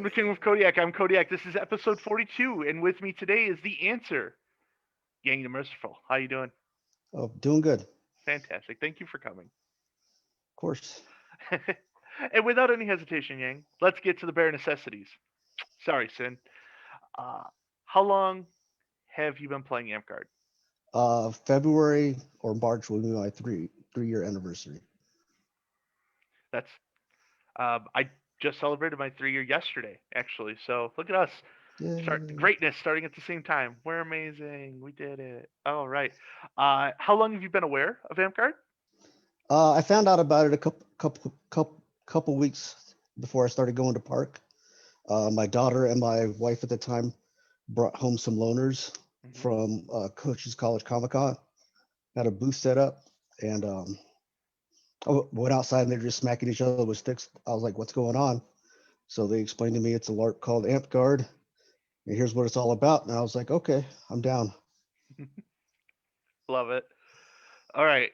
to King with Kodiak. I'm Kodiak. This is episode 42, and with me today is the answer, Yang the Merciful. How you doing? Oh, doing good. Of Fantastic. Thank you for coming. course. And without any hesitation, Yang, let's get to the bare necessities. Sorry, Sin. Uh, how long have you been playing Amp Guard? February or March will be my three-year anniversary. That's I just celebrated my 3 year yesterday, actually. So look at us, start Yay. greatness starting at the same time. We're amazing. We did it. All right. How long have you been aware of Amp Guard? I found out about it a couple weeks before I started going to park. My daughter and my wife at the time brought home some loaners Hmm. from Coach's College Comic Con. Had a booth set up, and I went outside and they're just smacking each other with sticks. I was like, "What's going on?" So they explained to me it's a LARP called Amp Guard, and here's what it's all about. And I was like, "Okay, I'm down." Love it. All right.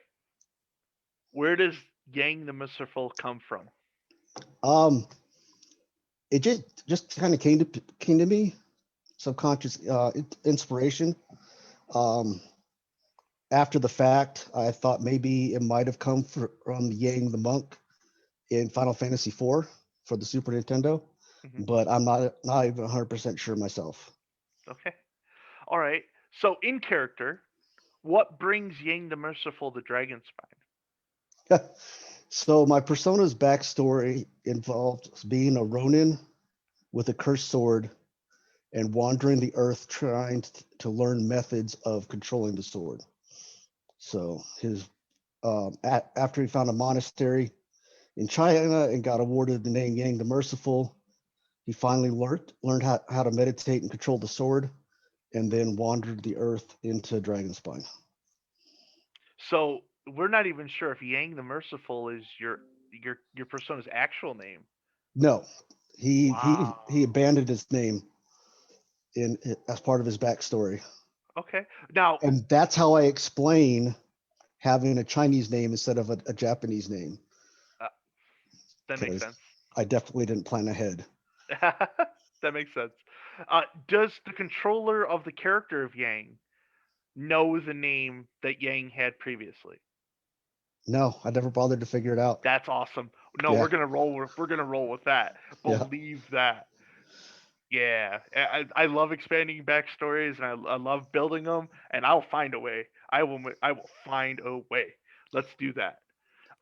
Where does Yang the Merciful come from? Um, it just kind of came to me, subconscious inspiration. Um, After the fact, I thought maybe it might have come from Yang the monk in Final Fantasy IV for the Super Nintendo, Hmm. but I'm not even 100% sure myself. Okay. All right. So in character, what brings Yang the Merciful to Dragon Spine? So my persona's backstory involved being a Ronin with a cursed sword and wandering the earth trying to learn methods of controlling the sword. So his after he found a monastery in China and got awarded the name Yang the Merciful, he finally learned how to meditate and control the sword, and then wandered the earth into Dragonspine. So we're not even sure if Yang the Merciful is your persona's actual name. No, he Wow. abandoned his name in as part of his backstory, Okay. Now, and that's how I explain having a Chinese name instead of a Japanese name, uh, that makes because sense. I definitely didn't plan ahead. That makes sense. Does the controller of the character of Yang know the name that Yang had previously? No, I never bothered to figure it out. That's awesome. No, Yeah, we're gonna roll with that. yeah, Believe that. Yeah, I love expanding backstories and I love building them, and I'll find a way. I will find a way. Let's do that.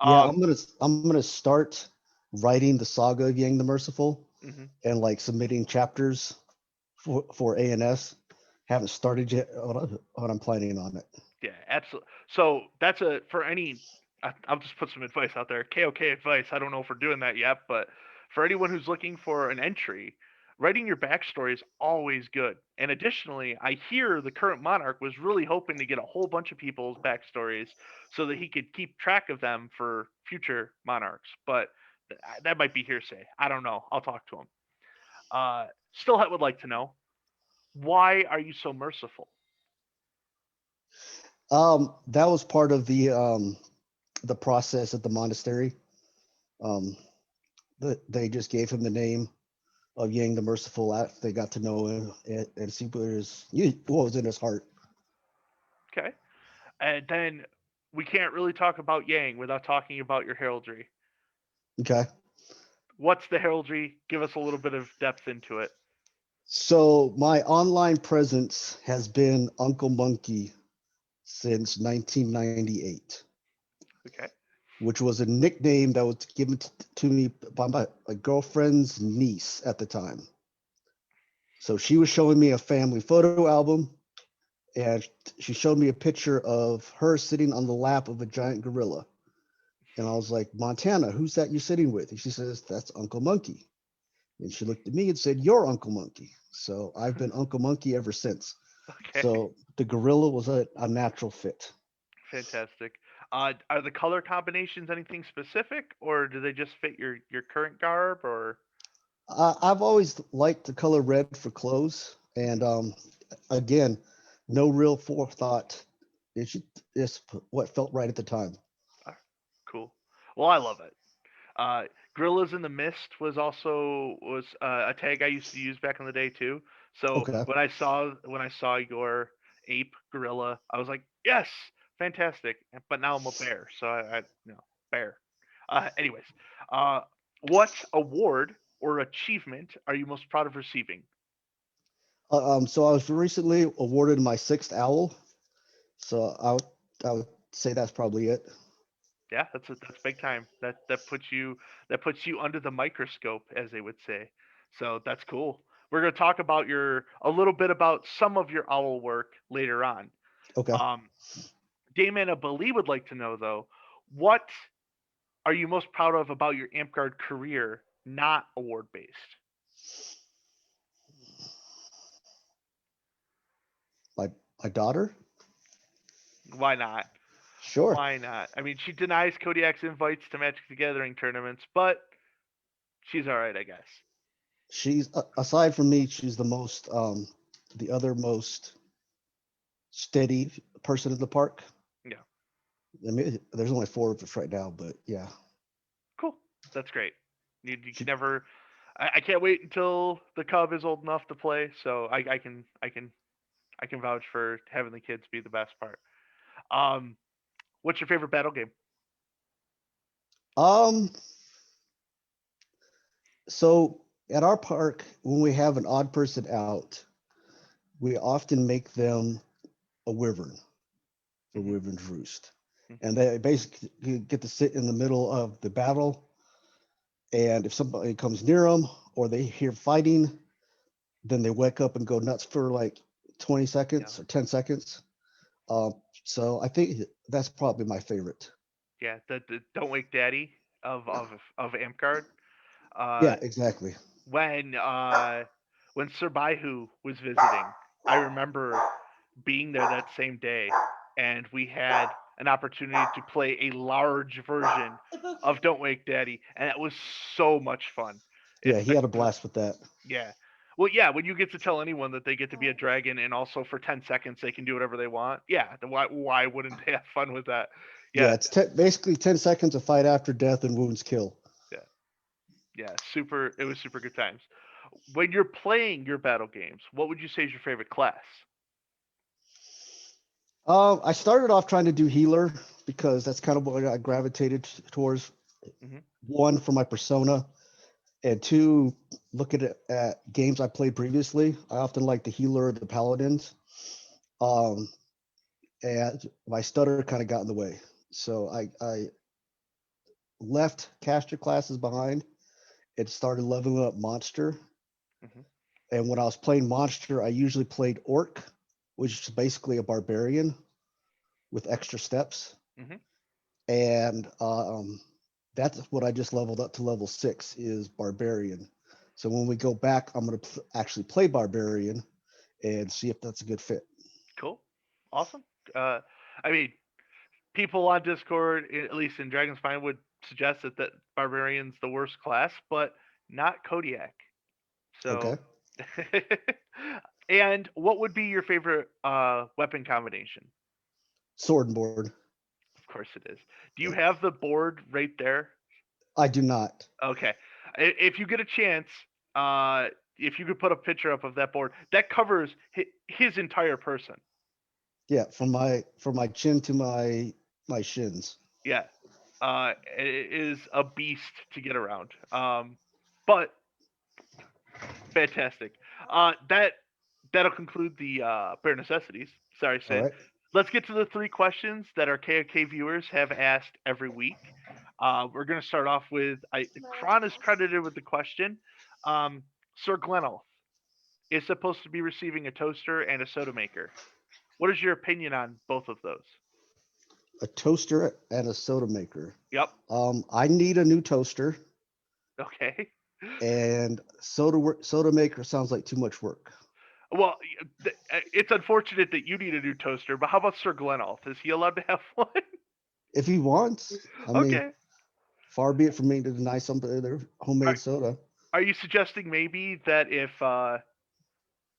yeah. Um. I'm gonna start writing the saga of Yang the Merciful Mhm. and like submitting chapters for ANS. Haven't started yet, but I'm planning on it. Yeah, absolutely. So that's a for any. I'll just put some advice out there. KOK advice. I don't know if we're doing that yet, but for anyone who's looking for an entry, writing your backstory is always good. And additionally, I hear the current monarch was really hoping to get a whole bunch of people's backstories so that he could keep track of them for future monarchs. But that might be hearsay. I don't know. I'll talk to him. Still, I would like to know why are you so merciful? That was part of the process at the monastery. Um, they just gave him the name of Yang the Merciful after they got to know him and see what was in his heart. Okay. And then we can't really talk about Yang without talking about your heraldry. Okay. What's the heraldry? Give us a little bit of depth into it. So my online presence has been Uncle Monkey since 1998, Okay. which was a nickname that was given to me by my girlfriend's niece at the time. So she was showing me a family photo album, and she showed me a picture of her sitting on the lap of a giant gorilla. And I was like, Montana, who's that you're sitting with? And she says, that's Uncle Monkey. And she looked at me and said, you're Uncle Monkey. So I've been Uncle Monkey ever since. Okay. So the gorilla was a natural fit. Fantastic. Are the color combinations anything specific, or do they just fit your current garb? Or I've always liked the color red for clothes. And Mhm. again, no real forethought. It's what felt right at the time. Ah, cool. Well, I love it. Uh, Gorillas in the Mist was a tag I used to use back in the day too. So Okay. when I saw your ape gorilla, I was like, yes, fantastic. But now I'm a bear, so bear. Anyways, uh, what award or achievement are you most proud of receiving? So I was recently awarded my sixth owl. So I would say that's probably it. Yeah, that's big time. That puts you under the microscope, as they would say. So that's cool. We're gonna talk about your a little bit about some of your owl work later on. Okay. Um, Damon, I believe would like to know though, what are you most proud of about your AmpGuard career, not award based? My my daughter? Why not? Sure. Why not? I mean, she denies Kodiak's invites to Magic the Gathering tournaments, but she's all right, I guess. She's aside from me, she's the other most steady person in the park. Yeah, I mean, there's only four of us right now, but yeah. cool. That's great. You can She, never. I can't wait until the cub is old enough to play, so I can vouch for having the kids be the best part. Um, what's your favorite battle game? um, so at our park, when we have an odd person out, we often make them a wyvern for Hmm. Wyvern's Roost. Hmm. And they basically get to sit in the middle of the battle. And if somebody comes near them or they hear fighting, then they wake up and go nuts for like 20 Yeah, seconds or 10 seconds. Um, so I think that's probably my favorite. yeah. The Don't Wake Daddy of Amcard. Uh, Yeah, exactly. when uh, when Sir Baihu was visiting, I remember being there that same day, and we had an opportunity to play a large version of Don't Wake Daddy, and it was so much fun. Yeah, he had a Especially, blast with that. yeah. Well, yeah, when you get to tell anyone that they get to be a dragon and also for 10 seconds they can do whatever they want, yeah, why wouldn't they have fun with that? Yeah, Yeah, it's basically 10 seconds of fight after death and wounds kill. yeah, yeah, it was super good times. When you're playing your battle games, what would you say is your favorite class? I started off trying to do healer because that's kind of what I gravitated towards. Hmm. One, for my persona, and two, looking at games I played previously. I often like the healer or the paladins. Um, and my stutter kind of got in the way. So I left caster classes behind and started leveling up monster. Hmm. And when I was playing monster, I usually played orc, which is basically a barbarian with extra steps. Hmm. And that's what I just leveled up to level 6 is barbarian. So when we go back, I'm going to actually play barbarian and see if that's a good fit. Cool, awesome. Uh, I mean, people on Discord, at least in Dragon's Spine, would suggest that Barbarian's the worst class, but not Kodiak. Okay. So, and what would be your favorite weapon combination? Sword and board. Of course it is. Do you Yeah. have the board right there? I do not. Okay. If you get a chance, uh, if you could put a picture up of that board, that covers his entire person. Yeah, from my chin to my shins. Yeah. It is a beast to get around. But fantastic. That'll conclude the bare necessities. Sorry, All Sid. right. Let's get to the three questions that our KOK viewers have asked every week. We're going to start off with Kron is credited with the question. Sir Glenelf is supposed to be receiving a toaster and a soda maker. What is your opinion on both of those? A toaster and a soda maker. Yep. I need a new toaster, Okay. and soda maker sounds like too much work. Well, it's unfortunate that you need a new toaster, but how about Sir Glenelf? Is he allowed to have one? If he wants, I mean, Okay. far be it from me to deny somebody their Are, homemade soda. are you suggesting maybe that if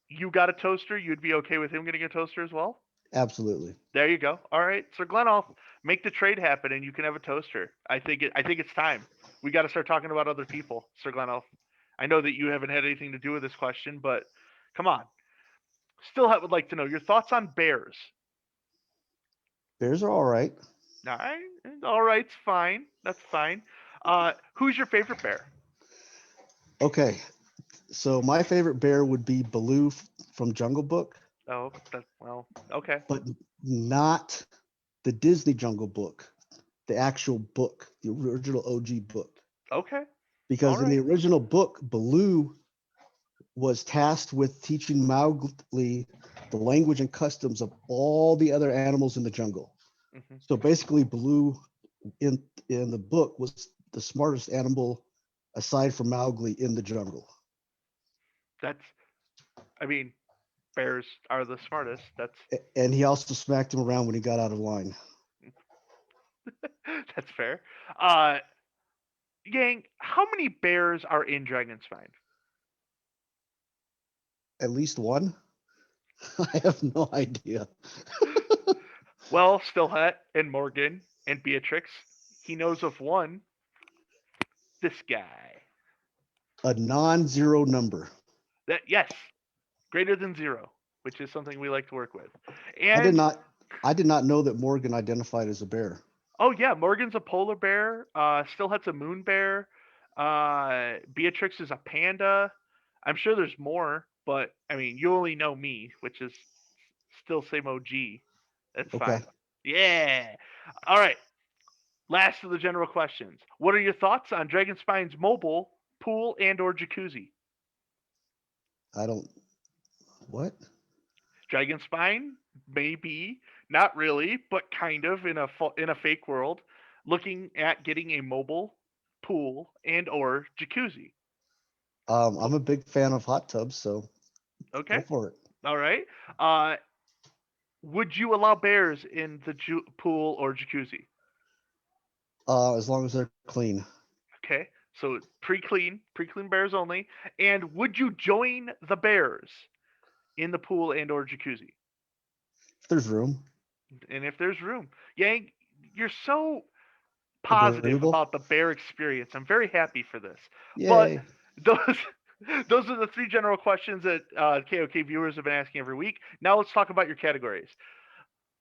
you got a toaster, you'd be okay with him getting a toaster as well? Absolutely. There you go. All right, Sir Glenelf, make the trade happen, and you can have a toaster. I think it's time. We got to start talking about other people, Sir Glenelf. I know that you haven't had anything to do with this question, but come on. Still would like to know your thoughts on bears. Bears are all right. All right, it's fine. That's fine. Who's your favorite bear? Okay, so my favorite bear would be Baloo from Jungle Book, Oh, that well, okay, but not the Disney Jungle Book, the actual book, the original OG book. okay, all Because in the right. original book, Baloo was tasked with teaching Mowgli the language and customs of all the other animals in the jungle. Hmm. So basically, Baloo in the book was the smartest animal aside from Mowgli in the jungle. That's, I mean, bears are the smartest. That's And he also smacked him around when he got out of line. that's fair. Uh, Yang, how many bears are in Dragonspine? At least one? I have no idea. Well, Stillhat and Morgan and Beatrix. He knows of one. This guy. A non-zero number. That yes, greater than zero, which is something we like to work with. I did And not I did not know that Morgan identified as a bear. oh yeah, Morgan's a polar bear. Stillhat's a moon bear. Beatrix is a panda. I'm sure there's more, but I mean, you only know me, which is still same OG. That's Okay. fine. Yeah. All right. Last of the general questions. What are your thoughts on Dragonspine's mobile pool and or jacuzzi? I don't what? Dragonspine, maybe, not really, but kind of in a fake world, looking at getting a mobile pool and or jacuzzi. I'm a big fan of hot tubs, so go Okay, for it. all right. Uh, would you allow bears in the pool or jacuzzi? As long as they're clean. Okay, so pre-clean bears only. And would you join the bears in the pool and or jacuzzi? If there's room. And if there's room, Yang, you're so positive Agreeable. about the bear experience. I'm very happy for this. But Yay. those those are the three general questions that KOK viewers have been asking every week. Now let's talk about your categories.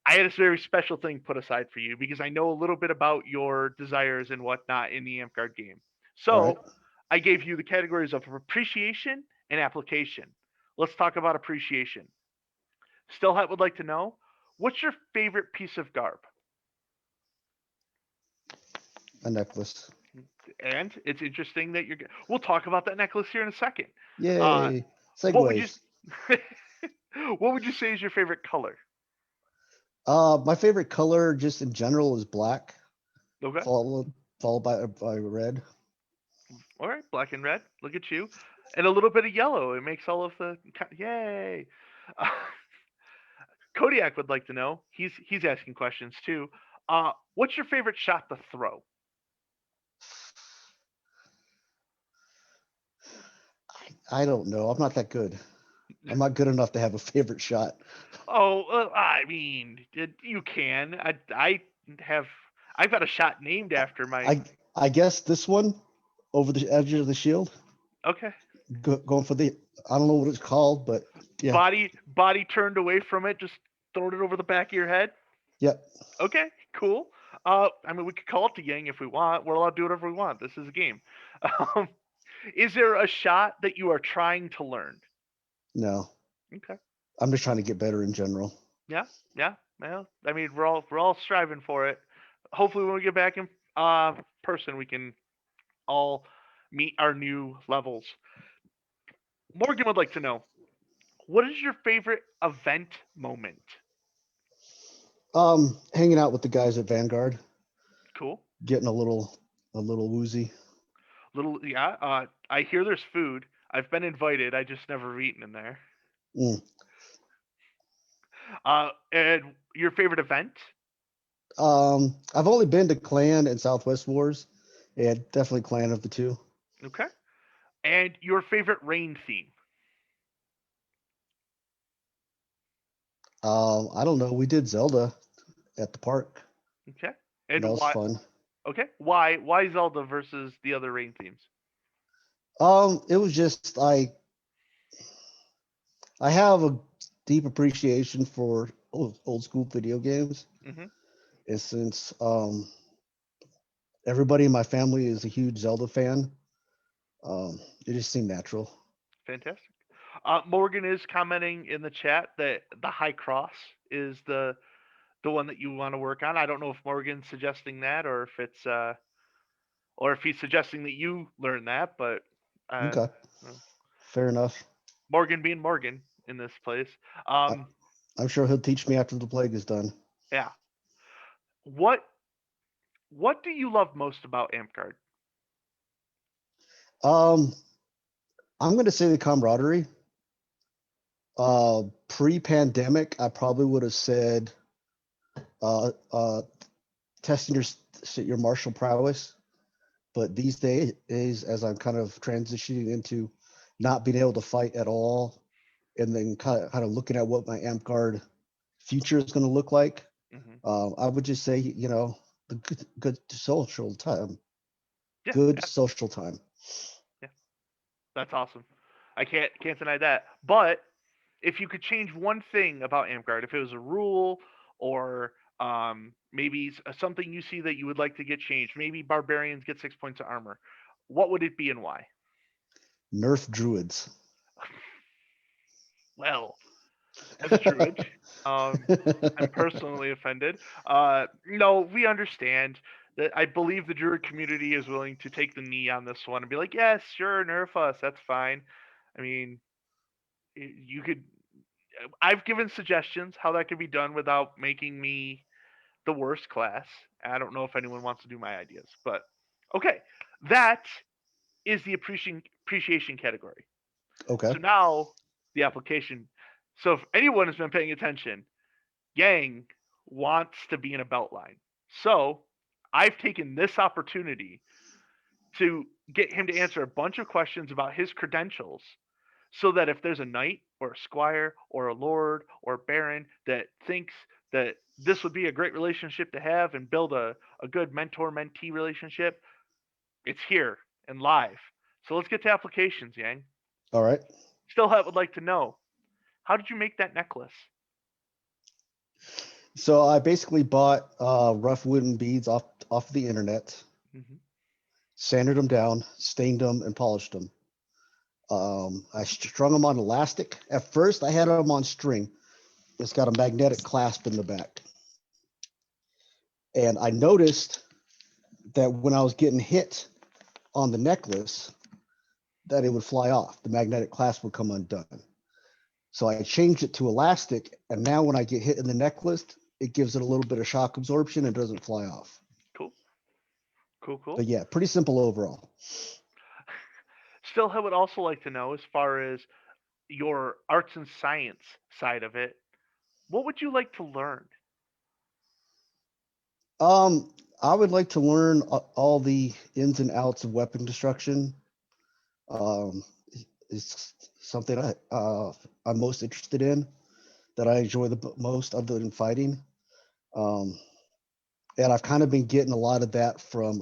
I had a very special thing put aside for you because I know a little bit about your desires and whatnot in the Amtgard game. All right. So I gave you the categories of appreciation and application. Let's talk about appreciation. Stillhat would like to know, what's your favorite piece of garb? A necklace. And it's interesting that you're. We'll talk about that necklace here in a second. Uh, Yay. what would you? Segways. What would you say is your favorite color? My favorite color just in general is black, Okay. followed followed by red. All right. Black and red. Look at you. And a little bit of yellow. It makes all of the. Yay. Uh, Kodiak would like to know. He's asking questions too. What's your favorite shot to throw? I don't know. I'm not that good. I'm not good enough to have a favorite shot. Oh, I mean, you can. I have. I've got a shot named after my. I guess this one over the edge of the shield, Okay. going for the I don't know what it's called, but yeah, Body turned away from it, just throwing it over the back of your head. yep. Okay, cool. I mean, we could call it the Yang if we want. We're allowed to do whatever we want. This is a game. Um, is there a shot that you are trying to learn? No, Okay. I'm just trying to get better in general. Yeah. Yeah. Well, I mean, we're all striving for it. Hopefully, when we get back in person, we can all meet our new levels. Morgan would like to know, what is your favorite event moment? Hanging out with the guys at Vanguard, Cool. getting a little woozy. Little, yeah. I hear there's food. I've been invited. I just never eaten in there. Mm. And your favorite event? I've only been to Clan and Southwest Wars, and definitely Clan of the two. Okay. And your favorite rain theme? I don't know. We did Zelda at the park, Okay. and that And was why? fun. Okay. Why Zelda versus the other rain themes? It was just I have a deep appreciation for old school video games, Mm-hmm. and since everybody in my family is a huge Zelda fan, it just seemed natural. Fantastic. Morgan is commenting in the chat that the high cross is the one that you want to work on. I don't know if Morgan's suggesting that or if he's suggesting that you learn that, but uh, Okay, well, fair enough. Morgan being Morgan in this place. I, Um, I'm sure he'll teach me after the plague is done. yeah. What what do you love most about Amtgard? Um, I'm going to say the camaraderie. Pre-pandemic, I probably would have said uh, uh, testing your martial prowess. But these days, as I'm kind of transitioning into not being able to fight at all, and then kind of looking at what my amp guard future is going to look like, Hmm. I would just say, the good social time, Yeah, good yeah, social time. yeah. That's awesome. I can't deny that. But if you could change one thing about Amtgard, if it was a rule or maybe something you see that you would like to get changed, maybe barbarians get 6 points of armor, what would it be and why? Nerf druids. Well, as a druid, um, I'm personally offended. No, we understand that. I believe the druid community is willing to take the knee on this one and be like, yes, sure, nerf us, that's fine. I mean, you could. I've given suggestions how that could be done without making me the worst class. I don't know if anyone wants to do my ideas, but okay, that is the appreciation category. Okay. So now the application. So if anyone has been paying attention, Yang wants to be in a belt line. So I've taken this opportunity to get him to answer a bunch of questions about his credentials so that if there's a knight or a squire or a lord or a baron that thinks that this would be a great relationship to have and build a good mentor mentee relationship, it's here and live. So let's get to applications, Yang. All right. Still would like to know, how did you make that necklace? So I basically bought rough wooden beads off the internet, Mm-hmm. sanded them down, stained them, and polished them. I strung them on elastic. At first, I had them on string. It's got a magnetic clasp in the back. And I noticed that when I was getting hit on the necklace, that it would fly off. The magnetic clasp would come undone. So I changed it to elastic, and now when I get hit in the necklace, it gives it a little bit of shock absorption and doesn't fly off. Cool, cool, cool. But yeah, pretty simple overall. Still, I would also like to know, as far as your arts and science side of it, what would you like to learn? Um, I would like to learn all the ins and outs of weapon construction. Um, it's something I'm most interested in, that I enjoy the most other than fighting. Um, and I've kind of been getting a lot of that from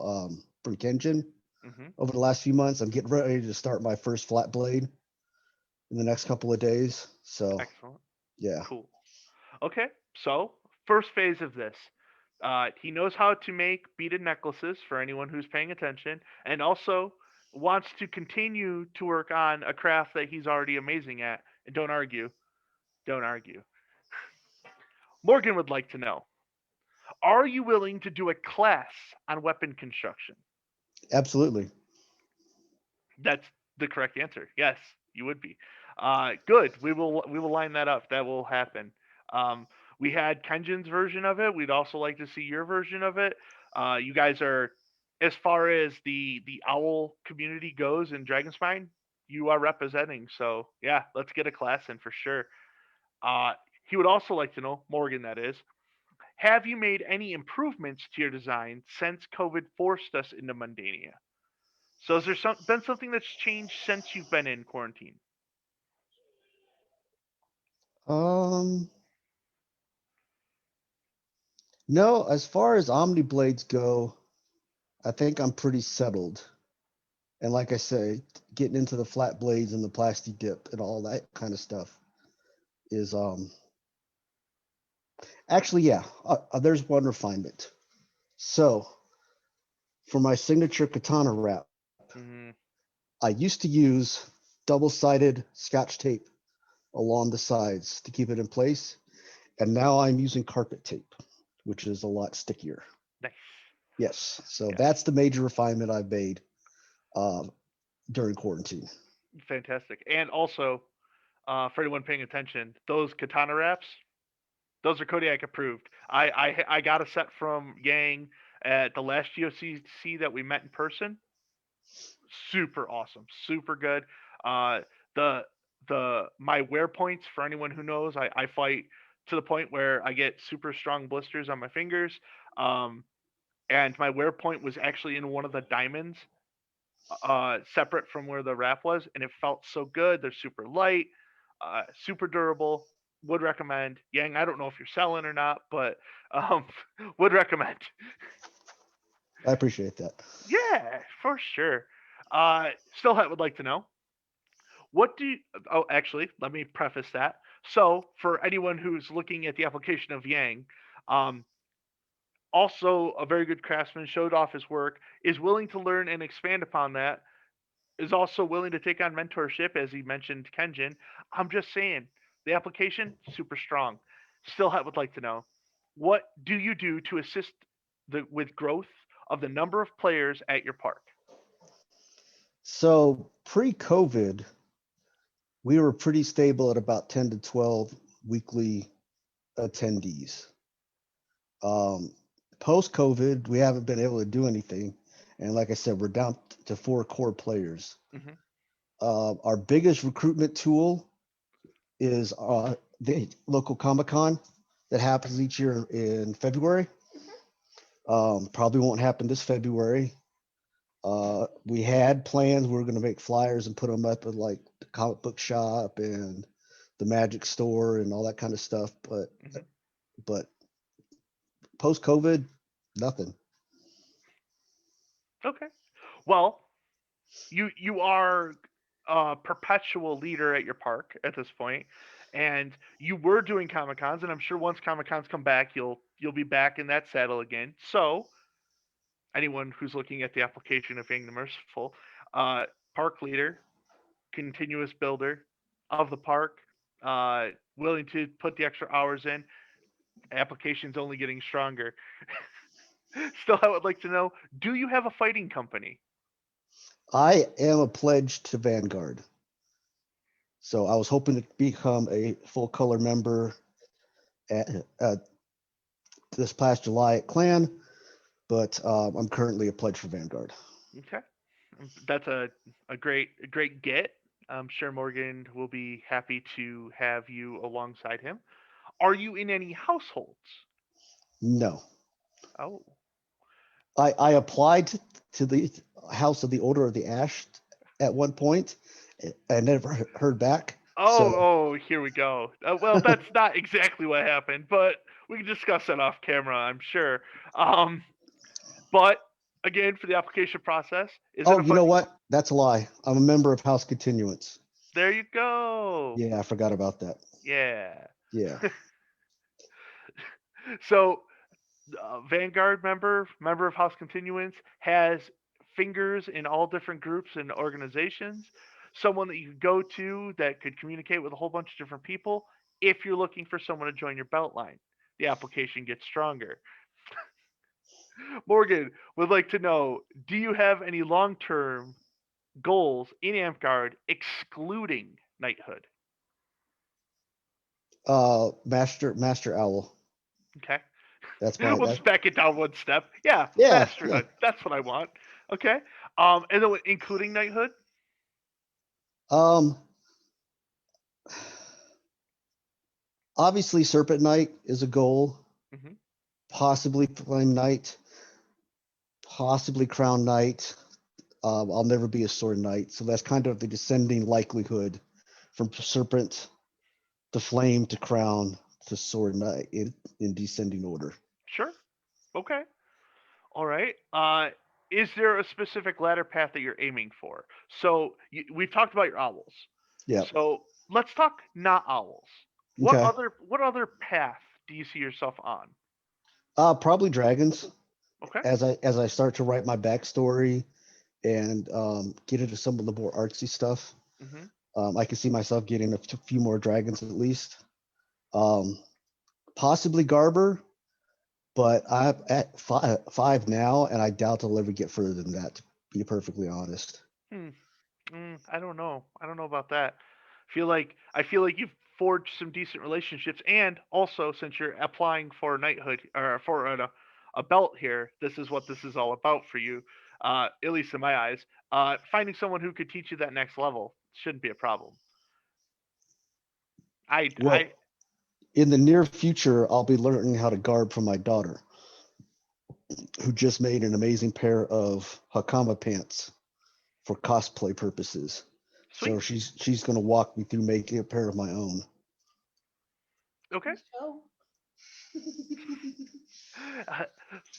Kenshin Hmm. over the last few months. I'm getting ready to start my first flat blade in the next couple of days. So Excellent. yeah, Cool. Okay, so first phase of this. He knows how to make beaded necklaces for anyone who's paying attention, and also wants to continue to work on a craft that he's already amazing at. And don't argue. Don't argue. Morgan would like to know, are you willing to do a class on weapon construction? absolutely. That's the correct answer. Yes, you would be. Good. We will line that up. That will happen. Um, we had Kenjin's version of it. We'd also like to see your version of it. You guys are, as far as the owl community goes in Dragonspine, you are representing. So yeah, let's get a class in for sure. Uh, he would also like to know, Morgan, that is, have you made any improvements to your design since COVID forced us into Mundania? So has there been something that's changed since you've been in quarantine? Um, no, as far as Omni blades go, I think I'm pretty settled. And like I say, getting into the flat blades and the plastic dip and all that kind of stuff is actually, yeah. There's one refinement. So for my signature katana wrap, Hmm. I used to use double-sided Scotch tape along the sides to keep it in place, and now I'm using carpet tape, which is a lot stickier. Nice. Yes, so Yes. that's the major refinement I've made uh, during quarantine. Fantastic. And also, for anyone paying attention, those katana wraps, those are Kodiak approved. I got a set from Yang at the last UFC that we met in person. Super awesome, super good. Uh, the my wear points, for anyone who knows, I fight to the point where I get super strong blisters on my fingers. Um, and my wear point was actually in one of the diamonds, separate from where the wrap was, and it felt so good. They're super light, super durable. Would recommend. Yang, I don't know if you're selling or not, but um, would recommend. I appreciate that. Yeah, for sure. Still would like to know, what do you, oh, actually, let me preface that. So, for anyone who's looking at the application of Yang, um, also a very good craftsman, showed off his work, is willing to learn and expand upon that, is also willing to take on mentorship, as he mentioned Kenjin. I'm just saying, the application, super strong. Still would like to know, what do you do to assist with growth of the number of players at your park? So pre-COVID, we were pretty stable at about 10 to 12 weekly attendees. Um, Post-COVID, we haven't been able to do anything, and like I said, we're down to four core players. Hmm. Our biggest recruitment tool is the local Comic Con that happens each year in February. Probably won't happen this February. We had plans. We were going to make flyers and put them up at like the comic book shop and the magic store and all that kind of stuff. Hmm. But post COVID, nothing. Okay. Well, you are a perpetual leader at your park at this point, and you were doing Comic Cons, and I'm sure once Comic Cons come back, you'll be back in that saddle again. So anyone who's looking at the application of Yang the Merciful, uh, park leader, continuous builder of the park, willing to put the extra hours in. Application's only getting stronger. Still, I would like to know: do you have a fighting company? I am a pledge to Vanguard. So I was hoping to become a full color member at this past July at Clan, but I'm currently a pledge for Vanguard. Okay. That's a great get. I'm sure Morgan will be happy to have you alongside him. Are you in any households? No, Oh. I applied to the House of the Order of the Ash at one point. I never heard back. Oh, So oh, here we go. Well, that's not exactly what happened, but we can discuss that off camera, I'm sure. Um, but again, for the application process, is it oh, a you know fighting? what? That's a lie. I'm a member of House Continuance. There you go. Yeah, I forgot about that. Yeah. Yeah. So Vanguard member of House Continuance, has fingers in all different groups and organizations. Someone that you could go to that could communicate with a whole bunch of different people. If you're looking for someone to join your belt line, the application gets stronger. Morgan would like to know: do you have any long term goals in Amtgard excluding knighthood? Master Owl. Okay. That's my We'll that. just back it down one step. Yeah, Yeah, yeah. masterhood. That's what I want. Okay. And then including knighthood. Um, Obviously, Serpent Knight is a goal. Hmm. Possibly Flame Knight. Possibly Crown Knight. I'll never be a Sword Knight, so that's kind of the descending likelihood from Serpent to Flame to Crown to Sword Knight in descending order. Sure. Okay. All right. is there a specific ladder path that you're aiming for? So we've talked about your owls. Yep. So let's talk not owls. Okay. What other path do you see yourself on? Probably dragons. Okay. As I start to write my backstory and get into some of the more artsy stuff, Hmm. I can see myself getting a few more dragons at least. Um, Possibly Garber, but I'm at five now, and I doubt I'll ever get further than that. To be perfectly honest. Hmm. I don't know. I don't know about that. I feel like you've forged some decent relationships, and also since you're applying for knighthood or for a belt here, this is what this is all about for you. At least in my eyes, finding someone who could teach you that next level shouldn't be a problem. I Well, in the near future, I'll be learning how to garb from my daughter, who just made an amazing pair of Hakama pants for cosplay purposes. So sweet. she's going to walk me through making a pair of my own. Okay.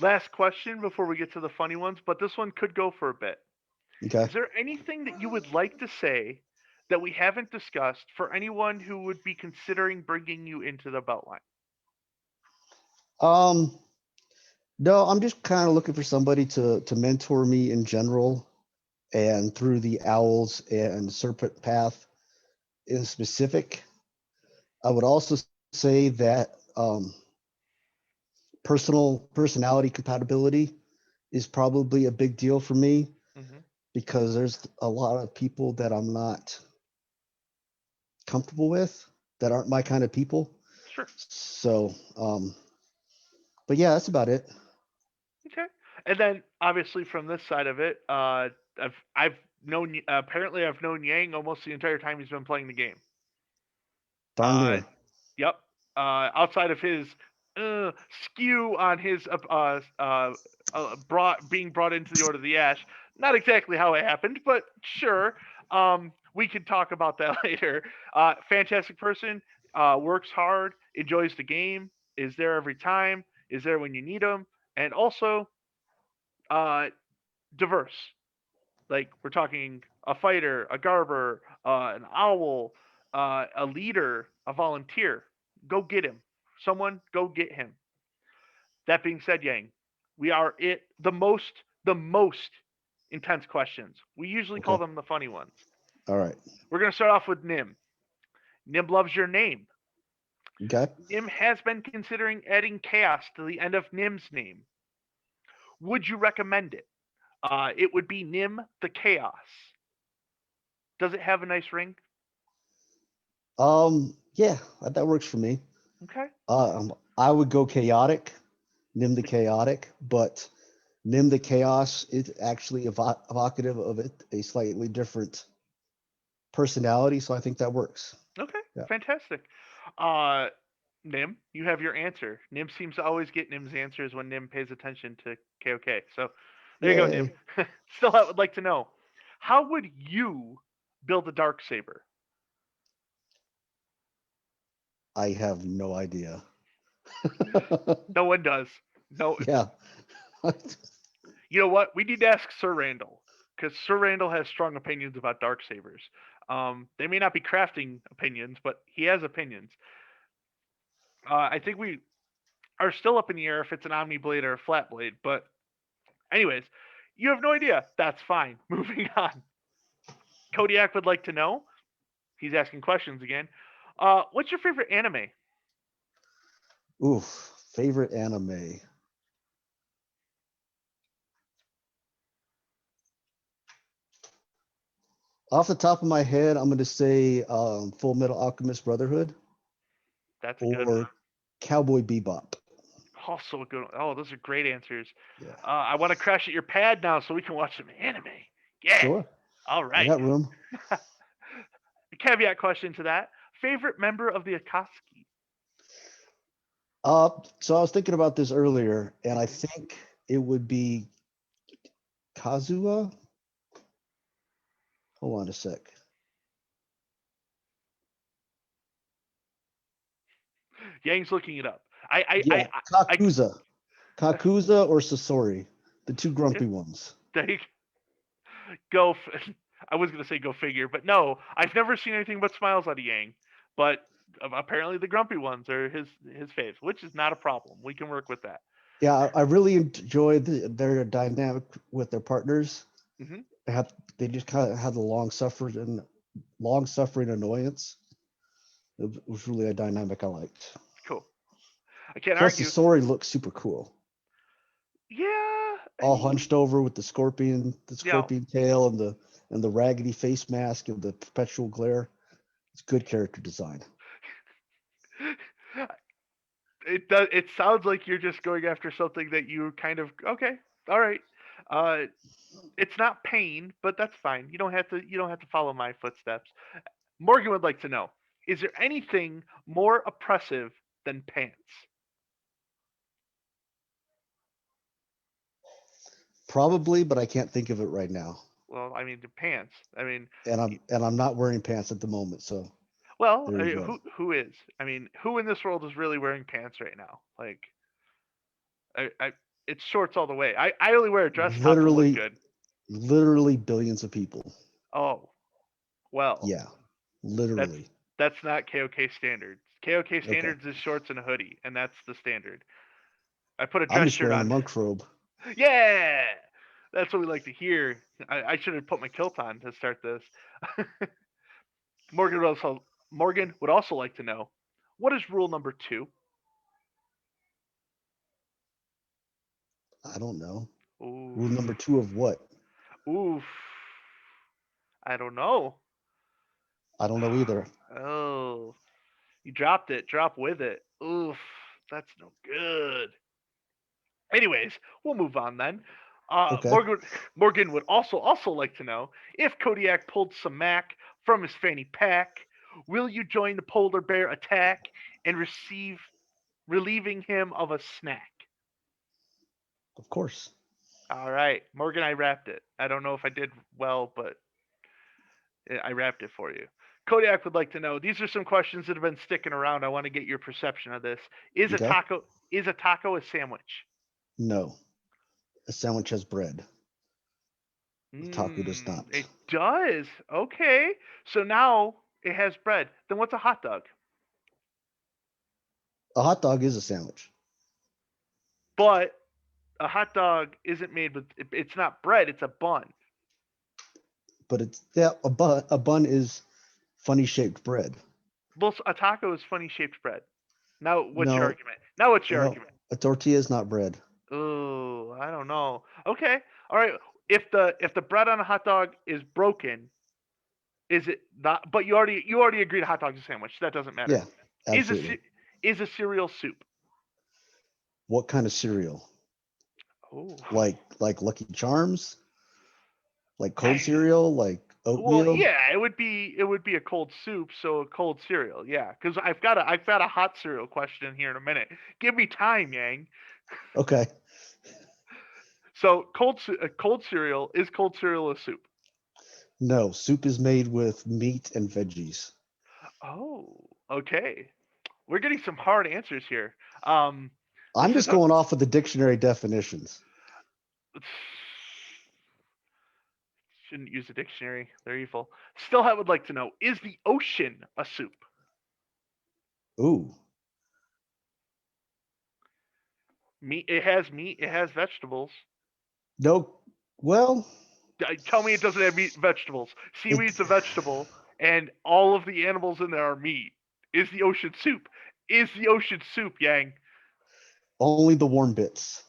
Last question before we get to the funny ones, but this one could go for a bit. Okay. Is there anything that you would like to say that we haven't discussed for anyone who would be considering bringing you into the Beltline? Um, no, I'm just kind of looking for somebody to mentor me in general and through the owls and serpent path in specific. I would also say that personality compatibility is probably a big deal for me Hmm. because there's a lot of people that I'm not comfortable with that aren't my kind of people. Sure. So, but yeah, that's about it. Okay. And then obviously from this side of it, I've known apparently I've known Yang almost the entire time he's been playing the game. Darn Uh, near. yep. Outside of his uh, skew on his being brought into the Order of the Ash, not exactly how it happened, but sure. We can talk about that later. Fantastic person. Works hard. Enjoys the game. Is there every time. Is there when you need him. And also uh, diverse. Like we're talking a fighter, a garber, an owl, a leader, a volunteer. Go get him. Someone go get him. That being said, Yang, we are it the most intense questions. We usually call Okay. them the funny ones. All right. We're gonna start off with Nim. Nim loves your name. Okay. Nim has been considering adding chaos to the end of Nim's name. Would you recommend it? It would be Nim the Chaos. Does it have a nice ring? Yeah, that works for me. Okay. I would go chaotic, Nim the chaotic, but Nim the chaos is actually evocative of it, a slightly different personality. So I think that works. Okay, Yeah. fantastic. Uh, Nim, you have your answer. Nim seems to always get Nim's answers when Nim pays attention to KOK. So there you go, Nim. Yay. Still, I would like to know, how would you build a dark saber? I have no idea. No one does. No, Yeah. you know what? We need to ask Sir Randall because Sir Randall has strong opinions about dark sabers. They may not be crafting opinions, but he has opinions. I think we are still up in the air if it's an omni blade or a flat blade, but anyways, you have no idea. That's fine. Moving on. Kodiak would like to know. He's asking questions again. What's your favorite anime? Oof. Favorite anime. Off the top of my head, I'm going to say Full Metal Alchemist Brotherhood That's a good one. or Cowboy Bebop. Also a good one. Oh, those are great answers. Yeah. I want to crash at your pad now so we can watch some anime. Yeah. Sure. All I right. got room. Caveat question to that. Favorite member of the Akatsuki? So I was thinking about this earlier, and I Hmm. think it would be Kazuha. Hold on a sec. Yang's looking it up. I, I, I, Yeah, I, Kakuza. Kakuza or Sasori, the two okay. grumpy ones. They go. I was gonna say go figure, but no, I've never seen anything but smiles out of Yang. But apparently the grumpy ones are his faves, which is not a problem. We can work with that. Yeah, I really enjoyed their dynamic with their partners. Hmm. They just kind of had the long suffering annoyance. It was really a dynamic I liked. Cool. I can't Plus, the argue. story looked super cool. Yeah, I All mean, hunched over with the yeah. scorpion tail and the raggedy face mask and the perpetual glare. It's good character design. It does. It sounds like you're just going after something that you kind of okay. All right. Uh, it's not pain, but that's fine. You don't have to. You don't have to follow my footsteps. Morgan would like to know: is there anything more oppressive than pants? Probably, but I can't think of it right now. Well, I mean, the pants. I mean, And I'm not wearing pants at the moment, so well, there you go. who is? I mean, who in this world is really wearing pants right now? Like, I it's shorts all the way. I only wear a dress top to look Literally, good. literally billions of people. Oh, well, Yeah, that's literally. that's not KOK standards. KOK Okay. standards is shorts and a hoodie, and that's the standard. I put a I'm dress just shirt wearing a on. monk's robe. Yeah, that's what we like to hear. I should have put my kilt on to start this. Morgan would also like to know what is rule number two. I don't know. Oof, Rule number 2 of what? oof. I don't know. I don't know either. Oh, you dropped it. Drop with it. Oof, that's no good. Anyways, we'll move on then. Okay. Morgan would also like to know if Kodiak pulled some Mac from his fanny pack. Will you join the polar bear attack and relieving him of a snack? Of course. All right, Morgan, I wrapped it. I don't know if I did well, but I wrapped it for you. Kodiak would like to know. These are some questions that have been sticking around. I want to get your perception of this. Is a Okay. taco is a taco a sandwich? No. A sandwich has bread. A taco does It not. does. Okay. So now it has bread. Then what's a hot dog? A hot dog is a sandwich, But a hot dog isn't made with it's not bread, it's a bun. but it's yeah, a bun is funny shaped bread. Well, a taco is funny shaped bread. Now what's your No, argument? Now what's your no, argument? a tortilla is not bread. Oh, I don't know. Okay. All right. If the bread on a hot dog is broken, is it not? But you already agreed a hot dog's a sandwich. So that doesn't matter. Yeah, Is a absolutely. is a cereal soup? What kind of cereal? Oh. Like Lucky Charms? Like cold cereal? Like Well, oatmeal? yeah, it would be a cold soup, so a cold cereal, yeah. Because I've got a hot cereal question here in a minute. Give me time, Yang. Okay. So cold cereal is cold cereal a soup? No, soup is made with meat and veggies. Oh, okay. We're getting some hard answers here. Um, I'm this is just going off of the dictionary definitions. shouldn't use a dictionary. They're evil. Still, I would like to know: is the ocean a soup? Ooh. Meat. It has meat. It has vegetables. No. Well, Tell me it doesn't have meat and vegetables. Seaweed's a it's vegetable, and all of the animals in there are meat. Is the ocean soup? Is the ocean soup, Yang? only the warm bits.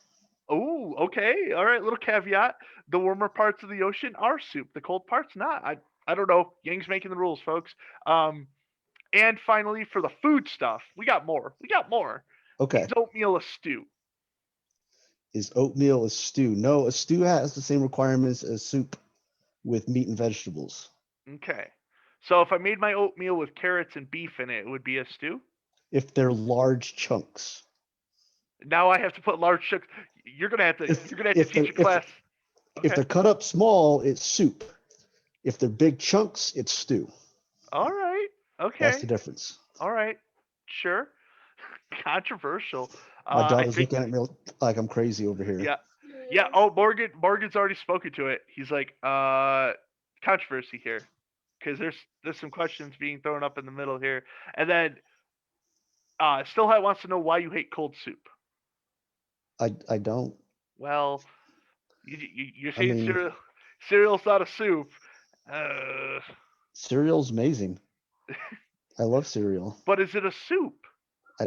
Oh, okay. All right. Little caveat: the warmer parts of the ocean are soup. The cold parts not. I don't know. Yang's making the rules, folks. Um, and finally, for the food stuff, we got more. We got more. Is Okay. oatmeal a stew? Is oatmeal a stew? No, a stew has the same requirements as soup with meat and vegetables. Okay. So if I made my oatmeal with carrots and beef in it, it would be a stew. If they're large chunks. Now I have to put large chunks. You're gonna have to. If You're gonna have to if teach they're a if class. if Okay. they're cut up small, it's soup. If they're big chunks, it's stew. All right. That's the Okay. difference. All right. Sure. Controversial. My I daughter's think. looking at me like I'm crazy over here. Yeah. Yeah. Oh, Morgan's already spoken to it. He's like, controversy here, because there's some questions being thrown up in the middle here, and then Stillhat wants to know why you hate cold soup. I don't. Well, you're I saying mean, cereal's not a soup, uh, cereal's amazing. I love cereal. but is it a soup?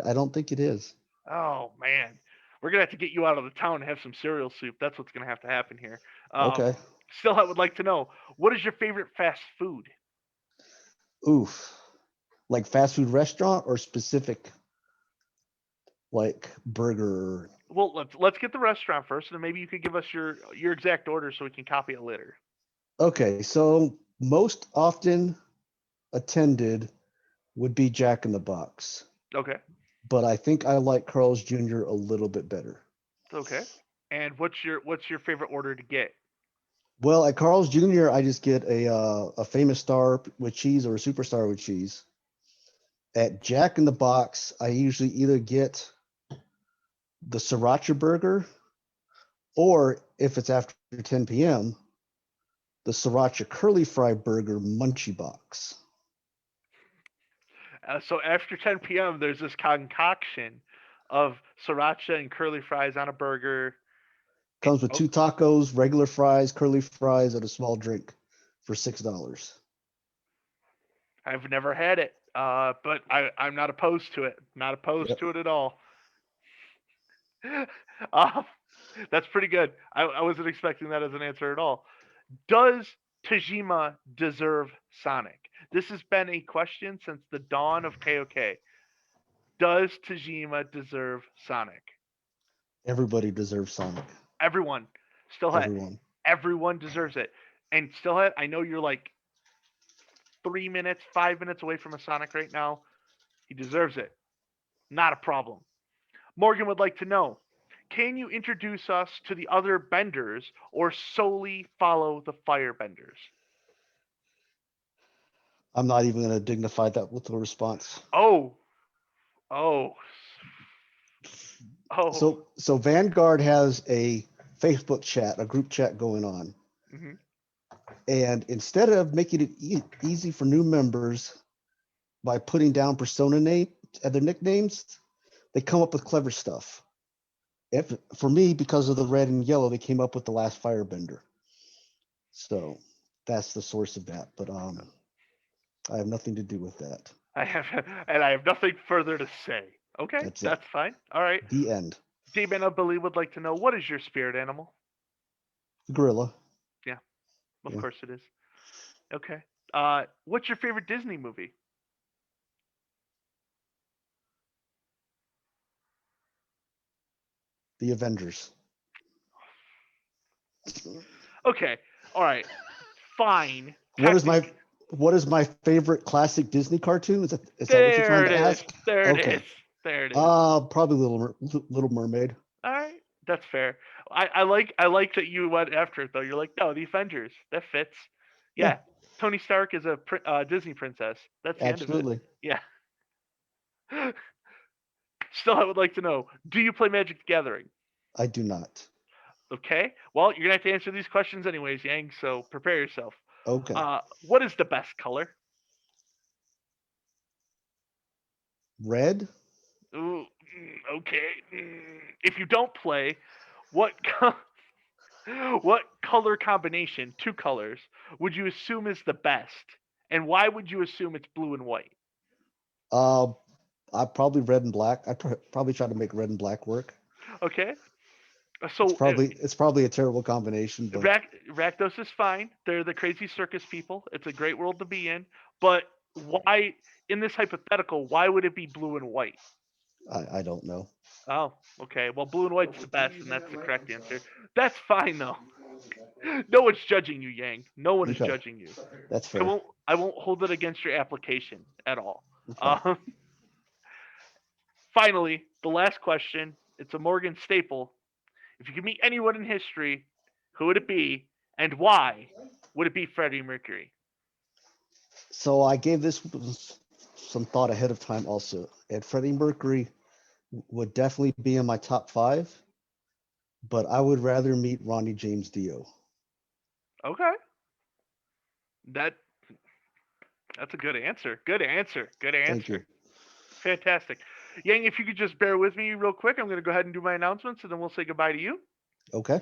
I don't think it is. Oh man, we're gonna have to get you out of the town and have some cereal soup. That's what's gonna have to happen here. Um, Okay. Still, I would like to know what is your favorite fast food? Oof. Like fast food restaurant or specific like burger? Well, let's get the restaurant first, and then maybe you could give us your exact order so we can copy it later. Okay, so most often attended would be Jack in the Box, Okay, but I think I like Carl's Jr. a little bit better. okay. And what's your favorite order to get? Well, at Carl's Jr., I just get a famous star with cheese or a superstar with cheese. At Jack in the Box, I usually either get the sriracha burger, or if it's after 10 p.m., the sriracha curly fry burger munchie box. So after 10 p.m., there's this concoction of sriracha and curly fries on a burger. Comes with Oh, 2 tacos, regular fries, curly fries, and a small drink for $6. I've never had it, but I'm not opposed to it. Not opposed Yep. to it at all. uh, that's pretty good. I wasn't expecting that as an answer at all. Does Tajima deserve Sonic? This has been a question since the dawn of KOK. Does Tajima deserve Sonic? Everybody deserves Sonic. Everyone, still had Everyone. everyone deserves it, and still had. I know you're like 3 minutes, 5 minutes away from a Sonic right now. He deserves it. Not a problem. Morgan would like to know, can you introduce us to the other benders or solely follow the firebenders? I'm not even going to dignify that with a response. Oh, oh, oh. So Vanguard has a Facebook chat, a group chat going on. Hmm. And instead of making it easy for new members by putting down persona name and their nicknames, they come up with clever stuff. If, for me, because of the red and yellow, they came up with the last firebender. So that's the source of that. But I have nothing to do with that. I have nothing further to say. Okay, That's it. that's fine. All right. The end. Dave Billy would like to know, what is your spirit animal? Gorilla. Yeah, of Yeah. course it is. Okay. What's your favorite Disney movie? The Avengers. Okay. All right. Fine. What is Technically, my favorite classic Disney cartoon? Is that what you're trying there it to is. ask? There it is. Okay. There it is. Probably Little Mermaid. All right, that's fair. I like that you went after it though. You're like, no, the Avengers. That fits. Yeah, Yeah, Tony Stark is a Disney princess. That's the end of it. absolutely. Yeah. Still, I would like to know: do you play Magic the Gathering? I do not. Okay. Well, you're gonna have to answer these questions anyways, Yang. So prepare yourself. Okay. What is the best color? Red. Ooh, okay. If you don't play, what what color combination, two colors, would you assume is the best? And why would you assume it's blue and white? Uh, I probably red and black. Probably try to make red and black work. Okay. It's So probably a terrible combination, but Rakdos is fine. They're the crazy circus people. It's a great world to be in. But why, in this hypothetical, why would it be blue and white? I don't know. Oh, okay. Well, blue and white's the best, and that's the correct answer. That's fine though. No one's judging you, Yang. No one is Okay, judging you. that's I fair. won't. I won't hold it against your application at all. Okay. Um, Finally, the last question. It's a Morgan staple. If you could meet anyone in history, who would it be, and why would it be Freddie Mercury? So I gave this some thought ahead of time also, and Freddie Mercury would definitely be in my top 5. but I would rather meet Ronnie James Dio. Okay. That that's a good answer. Good answer. Good Thank you. answer. Fantastic. Yang, if you could just bear with me real quick, I'm going to go ahead and do my announcements, and then we'll say goodbye to you. Okay.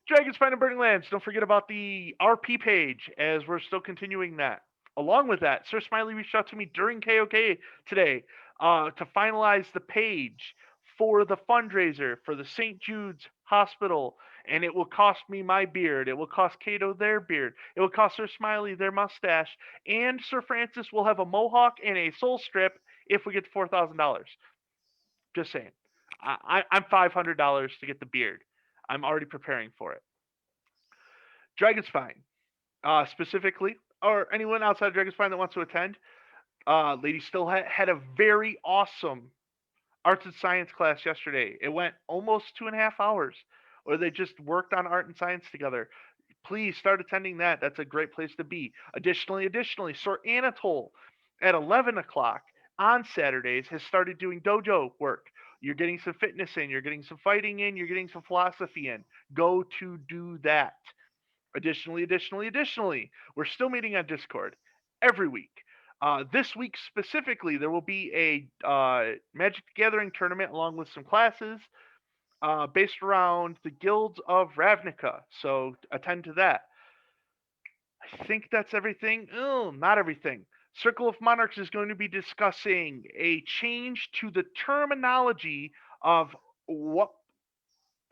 Dragons Find and Burning Lands. Don't forget about the RP page, as we're still continuing that. Along with that, Sir Smiley reached out to me during KOK today to finalize the page for the fundraiser for the St. Jude's Hospital, and it will cost me my beard. It will cost Cato their beard. It will cost Sir Smiley their mustache, and Sir Francis will have a mohawk and a soul strip if we get to $4,000. Just saying. I'm $500 to get the beard. I'm already preparing for it. Dragon's Spine, specifically, or anyone outside of Dragon's Spine that wants to attend. Lady still had a very awesome arts and science class yesterday. It went almost 2.5 hours, where they just worked on art and science together. Please start attending that. That's a great place to be. Additionally, Sir Anatole at 11 o'clock on Saturdays has started doing dojo work. You're getting some fitness in, you're getting some fighting in, you're getting some philosophy in. Go to do that. Additionally, we're still meeting on Discord every week. This week specifically, there will be a Magic the Gathering tournament along with some classes based around the guilds of Ravnica. So attend to that. I think that's everything. Oh, not everything. Circle of Monarchs is going to be discussing a change to the terminology of what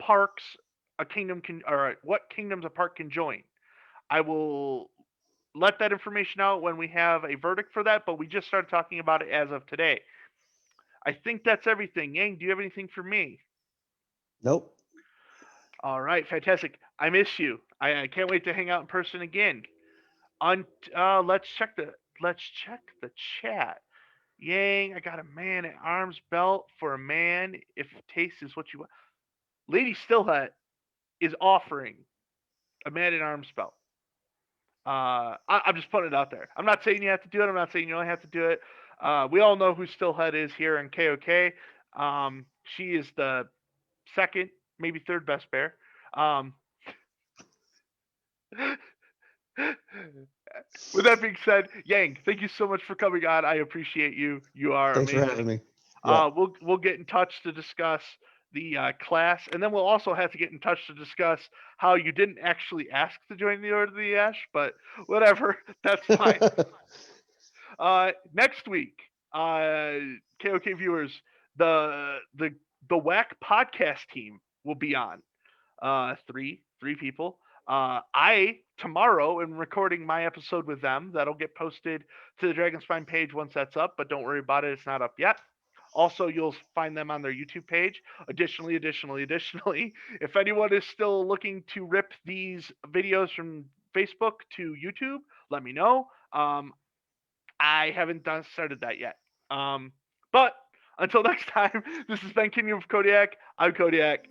parks a kingdom can, or what kingdoms a park can join. I will let that information out when we have a verdict for that, but we just started talking about it as of today. I think that's everything. Yang, do you have anything for me? Nope. All right, fantastic. I miss you. I can't wait to hang out in person again. On let's check the chat. Yang, I got a man at arms belt for a man. If taste is what you want, Lady Stillhut is offering a man at arms belt. I'm just putting it out there. I'm not saying you have to do it. I'm not saying you only have to do it. We all know who Stillhead is here in KOK. She is the second, maybe third best bear. Um, with that being said, Yang, thank you so much for coming on. I appreciate you. You are Thanks for having amazing. me. Yeah. We'll get in touch to discuss the class, and then we'll also have to get in touch to discuss how you didn't actually ask to join the Order of the Ash, but whatever, that's fine. Next week, KOK viewers, the the the WAC podcast team will be on. Three people. I tomorrow am recording my episode with them. That'll get posted to the Dragon Spine page once that's up, but don't worry about it, it's not up yet. Also, you'll find them on their YouTube page. Additionally, if anyone is still looking to rip these videos from Facebook to YouTube, let me know. I haven't started that yet. But until next time, this has been Kingdom of Kodiak. I'm Kodiak.